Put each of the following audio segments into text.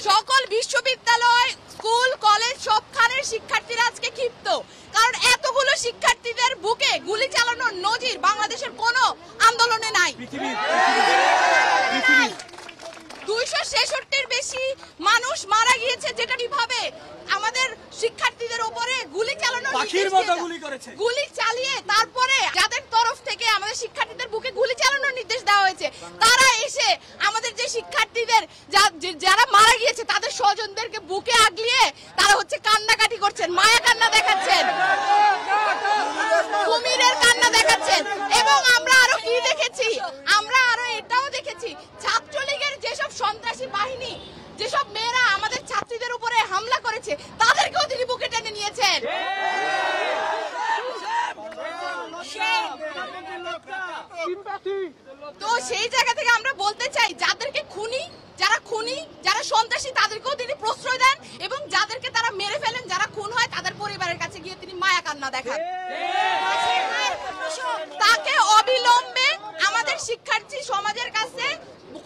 সকল বিশ্ববিদ্যালয়, school, college সবখানের শিক্ষার্থীরা আজকে ক্ষিপ্ত, কারণ এতগুলো শিক্ষার্থীদের বুকে গুলি চালানোর নজির বাংলাদেশের কোনো আন্দোলনে নাই। 266-র বেশি মানুষ মারা গিয়েছে, যেটা কিভাবে আমাদের শিক্ষার্থীদের উপরে গুলি চালানোর গুলি চালিয়ে তারপরে যাদের তরফ থেকে আমাদের শিক্ষার্থীদের বুকে গুলি চালানোর নির্দেশ দেওয়া হয়েছে, তারা এসে আমাদের যে শিক্ষার্থীদের যারা মারা গিয়েছে তাদের স্বজনদেরকে বুকে আগলিয়ে তারা হচ্ছে কান্নাকাটি করছেন, মায়া কান্না দেখাচ্ছেন, কুমিরের কান্না দেখাচ্ছেন। এবং আমরা আরো কি দেখেছি, আমরা আরো এটাও দেখেছি, ছাত্রলীগের যেসব সন্ত্রাসী বাহিনী, যেসব মেয়েরা আমাদের ছাত্রীদের উপরে হামলা করেছে, তাদেরকেও তিনি বুকে টেনে নিয়েছেন। তো সেই জায়গা থেকে আমরা বলতে চাই, যারা খুনি, যারা সন্ত্রাসী, তাদেরকেও তিনি প্রশ্রয় দেন, এবং যাদেরকে তারা মেরে ফেলেন, যারা খুন হয়, তাদের পরিবারের কাছে গিয়ে তিনি মায়া কান্না দেখান। তাকে অবিলম্বে আমাদের শিক্ষার্থী সমাজের কাছে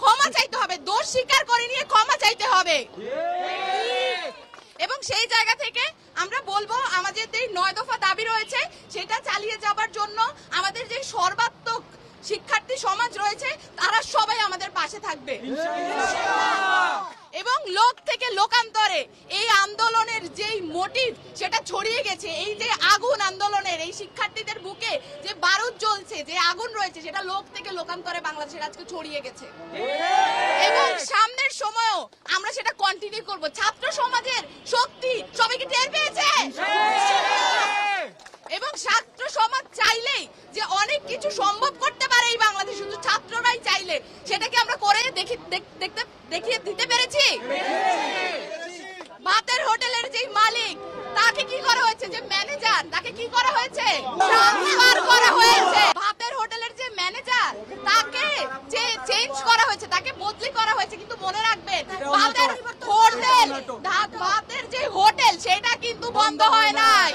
ক্ষমা চাইতে হবে, দোষ স্বীকার করে নিয়ে ক্ষমা চাইতে হবে। এবং সেই জায়গা থেকে আমরা বলবো, আমাদের যে 9 দফা দাবি রয়েছে সেটা চালিয়ে যাবার জন্য আমাদের যে সর্বাত্মক শিক্ষার্থী সমাজ রয়েছে তারা সবাই আমাদের পাশে থাকবে। এবং লোক থেকে লোকান্তরে এই আন্দোলনের যেই মোটিভ সেটা ছড়িয়ে গেছে, এই যে আগুন আন্দোলনের, এই শিক্ষার্থীদের বুকে যে বারুদ জ্বলছে, যে আগুন রয়েছে, সেটা লোক থেকে লোকান্তরে বাংলাদেশের আজকে ছড়িয়ে গেছে। এবং সামনের সময়ও আমরা সেটা কন্টিনিউ করব। ছাত্র সমাজের শক্তি সবাইকে টের পেয়েছে, এবং ছাত্র সমাজ চাইলেই যে অনেক কিছু সম্ভব করতে পারে এই বাংলাদেশ, শুধু ছাত্ররাই চাইলে সেটাকে আমরা করে দেখিয়ে দিতে পেরেছি। ভাতের হোটেলের যে মালিক, তাকে কি করা হয়েছে, যে ম্যানেজার, তাকে কি করা হয়েছে, ট্রান্সফার করা হয়েছে। ভাতের হোটেলের যে ম্যানেজার, তাকে যে চেঞ্জ করা হয়েছে, তাকে বদলি করা হয়েছে। কিন্তু মনে রাখবেন, ভাতের যে হোটেল সেটা কিন্তু বন্ধ হয় নাই।